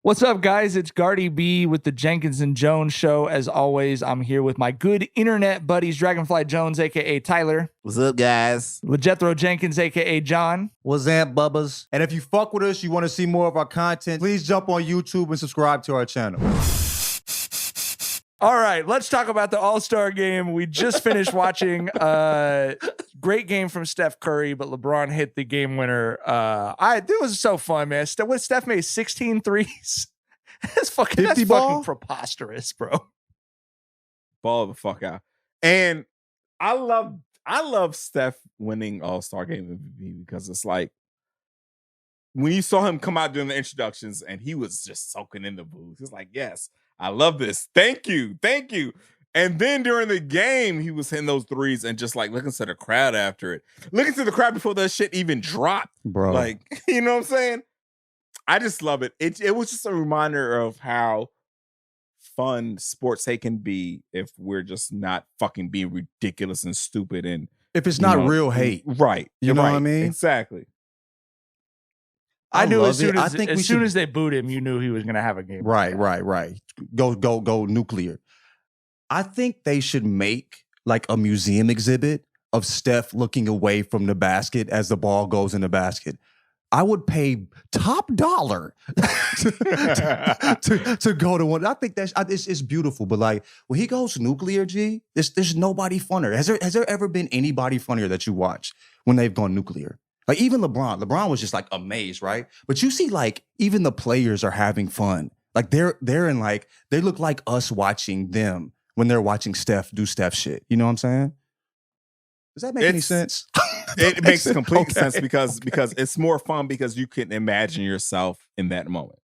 What's up, guys? It's Gardy B with the Jenkins and Jonez show. As always, I'm here with my good internet buddies, Dragonfly Jones, a.k.a. Tyler. What's up, guys? LeJethro Jenkins, a.k.a. John. What's up, bubbas? And if you fuck with us, you want to see more of our content, please jump on YouTube and subscribe to our channel. All right, let's talk about the AllStar Game. We just finished watching. Great game from Steph Curry, but LeBron hit the game winner. It was so fun, man. Steph made 16 threes. That's fucking preposterous, bro. Ball the fuck out. And I love Steph winning All-Star Game MVP because it's like when you saw him come out during the introductions and he was just soaking in the booth. It's like, yes, I love this. Thank you. Thank you. And then during the game, he was hitting those threes and just like looking to the crowd after it. Looking to the crowd before that shit even dropped. Bro. Like, you know what I'm saying? I just love it. It was just a reminder of how fun sports hate can be if we're just not fucking being ridiculous and stupid. And if it's not real hate. Right. You know what I mean? Exactly. I knew as soon as they booed him, you knew he was going to have a game. Right. Go nuclear. I think they should make like a museum exhibit of Steph looking away from the basket as the ball goes in the basket. I would pay top dollar to go to one. I think it's beautiful, but like when he goes nuclear, there's nobody funnier. Has there ever been anybody funnier that you watch when they've gone nuclear? Like even LeBron. LeBron was just like amazed, right? But you see, like even the players are having fun. Like they're in like they look like us watching them when they're watching Steph do Steph shit. You know what I'm saying? Does that make any sense? It makes complete sense because it's more fun because you can imagine yourself in that moment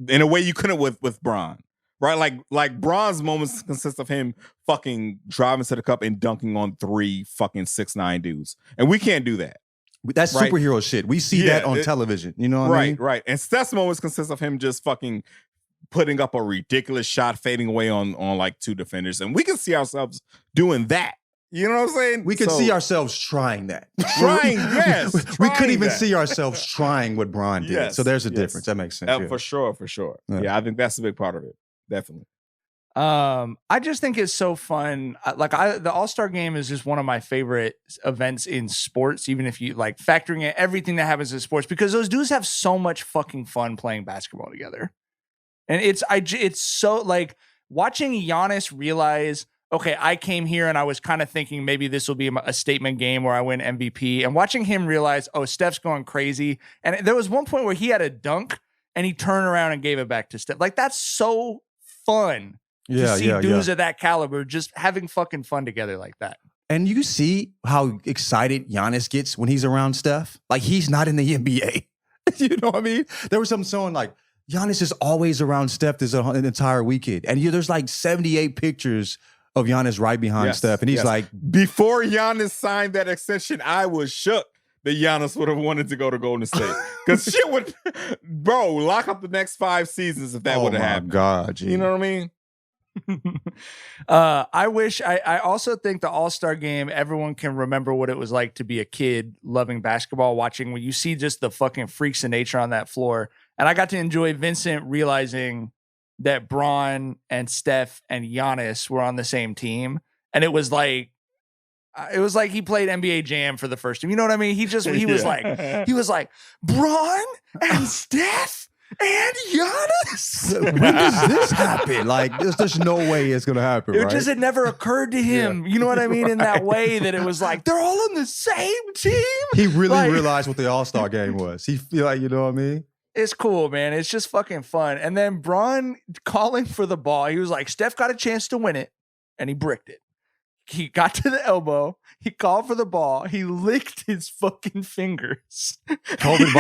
in a way you couldn't with Bron, right? Like Bron's moments consist of him fucking driving to the cup and dunking on 3 fucking 6'9" dudes, and we can't do that. That's right? Superhero shit. We see that on television. You know what I mean? Right. And Steph's moments consist of him just fucking putting up a ridiculous shot, fading away on like 2 defenders, and we can see ourselves doing that. You know what I'm saying? We could see ourselves trying that. Yes. We couldn't even see ourselves trying what Bron did. Yes, so there's a difference. That makes sense. For sure. Yeah, I think that's a big part of it. Definitely. I just think it's so fun. The All-Star Game is just one of my favorite events in sports, even if you like factoring in everything that happens in sports, because those dudes have so much fucking fun playing basketball together. And it's so like watching Giannis realize, okay, I came here and I was kind of thinking maybe this will be a statement game where I win MVP, and watching him realize, oh, Steph's going crazy. And there was one point where he had a dunk and he turned around and gave it back to Steph. Like that's so fun. To see dudes of that caliber just having fucking fun together like that. And you see how excited Giannis gets when he's around Steph. Like he's not in the NBA. You know what I mean? There was something showing like Giannis is always around Steph this entire weekend. And there's like 78 pictures of Giannis right behind Steph. And he's like, before Giannis signed that extension, I was shook that Giannis would have wanted to go to Golden State. Because shit would, bro, lock up the next 5 seasons if that would have happened. Oh, my God, G. You know what I mean? I also think the All-Star Game, everyone can remember what it was like to be a kid loving basketball, watching when you see just the fucking freaks of nature on that floor. And I got to enjoy Vincent realizing that Bron and Steph and Giannis were on the same team. And it was like he played NBA Jam for the first time. You know what I mean? He was like, Bron and Steph and Giannis. When does this happen? Like, there's no way it's gonna happen. It never occurred to him. You know what I mean? In that way, that it was like they're all on the same team. He really realized what the All-Star Game was. He feel like, you know what I mean? It's cool, man. It's just fucking fun. And then Bron calling for the ball. He was like, Steph got a chance to win it, and he bricked it. He got to the elbow. He called for the ball. He licked his fucking fingers. COVID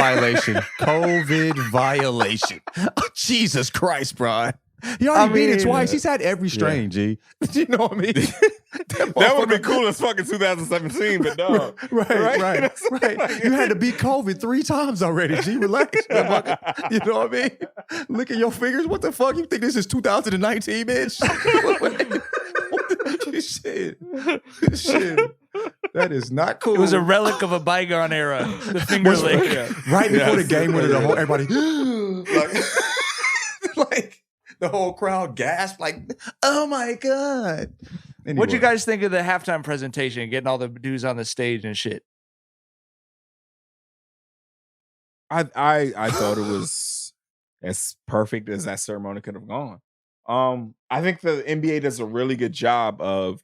violation. Oh, Jesus Christ, bro. He already beat it twice. He's had every strain, G. You know what I mean? That would have been cool as fucking 2017, but no. Right. You had to beat COVID 3 times already, G. Relax. You know what I mean? Licking your fingers. What the fuck? You think this is 2019, bitch? Shit. That is not cool. It was a relic of a bygone era. The finger lick. Right before the game winner, everybody. The whole crowd gasped like, "Oh my god!" Anyway. What'd you guys think of the halftime presentation? Getting all the dudes on the stage and shit. I thought it was as perfect as that ceremony could have gone. I think the NBA does a really good job of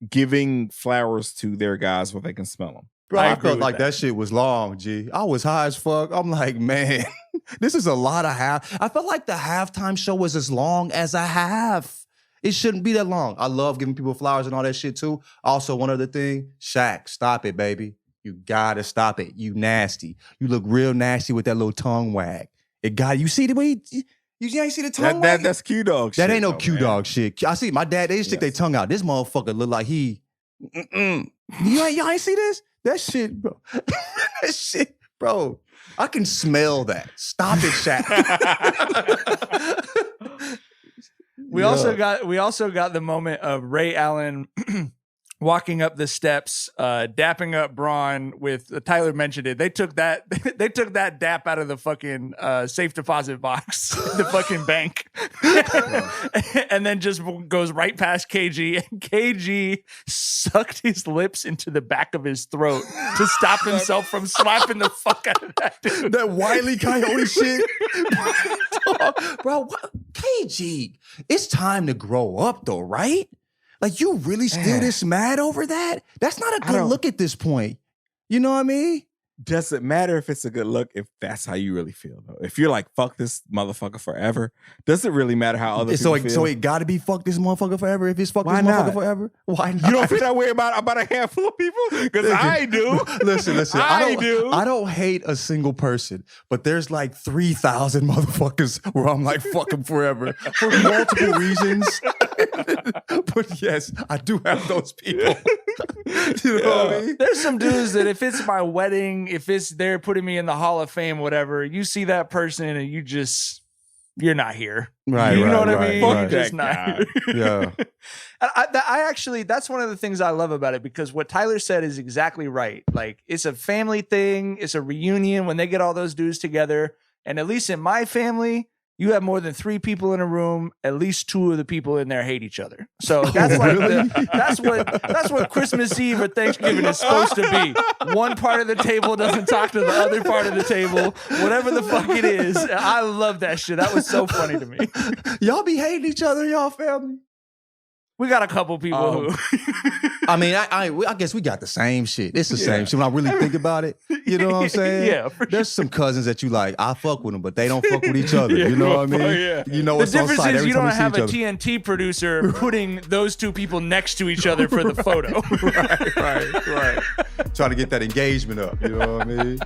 giving flowers to their guys where they can smell them. Bro, I felt like that shit was long, G. I was high as fuck. I'm like, man, this is a lot of I felt like the halftime show was as long as a half. It shouldn't be that long. I love giving people flowers and all that shit too. Also, one other thing, Shaq, stop it, baby. You gotta stop it. You nasty. You look real nasty with that little tongue wag. You see the way you ain't see the tongue wag? That's Q-Dog shit. That ain't no Q-Dog shit. I see my dad, they stick their tongue out. This motherfucker look like he... Y'all ain't see this? That shit, bro. That shit, bro. I can smell that. Stop it, Shaq. We also got the moment of Ray Allen walking up the steps, dapping up Braun with Tyler mentioned it. They took that dap out of the fucking safe deposit box, the fucking bank, and then just goes right past KG. And KG sucked his lips into the back of his throat to stop himself from slapping the fuck out of that dude. That Wile E. Coyote shit, bro. What? KG, it's time to grow up, though, right? Like, you really still this mad over that? That's not a good look at this point. You know what I mean? Does it matter if it's a good look if that's how you really feel, though? If you're like, fuck this motherfucker forever, does it really matter how other people feel? So it got to be fuck this motherfucker forever if it's fuck this motherfucker forever? Why not? You don't feel that way about a handful of people? Because I do. Listen. I don't hate a single person, but there's like 3,000 motherfuckers where I'm like, fuck them forever for multiple reasons. But yes, I do have those people. You know what I mean? There's some dudes that if it's my wedding, if it's they're putting me in the Hall of Fame, whatever, you see that person and you're not here. Right. You know what I mean? Fuck You're just that not guy. here. Yeah. I actually, that's one of the things I love about it, because what Tyler said is exactly right. Like, it's a family thing. It's a reunion when they get all those dudes together. And at least in my family, you have more than 3 people in a room. At least 2 of the people in there hate each other. So that's that's what Christmas Eve or Thanksgiving is supposed to be. One part of the table doesn't talk to the other part of the table. Whatever the fuck it is. I love that shit. That was so funny to me. Y'all be hating each other, y'all family? We got a couple people who. I mean, I guess we got the same shit. It's the same shit when I really think about it. You know what I'm saying? Yeah. There's some cousins that you like. I fuck with them, but they don't fuck with each other. You know what I mean? Yeah. You know The what's on difference site is every you time don't we see have each a other. TNT producer putting those 2 people next to each other for the photo. Right. Trying to get that engagement up. You know what I mean?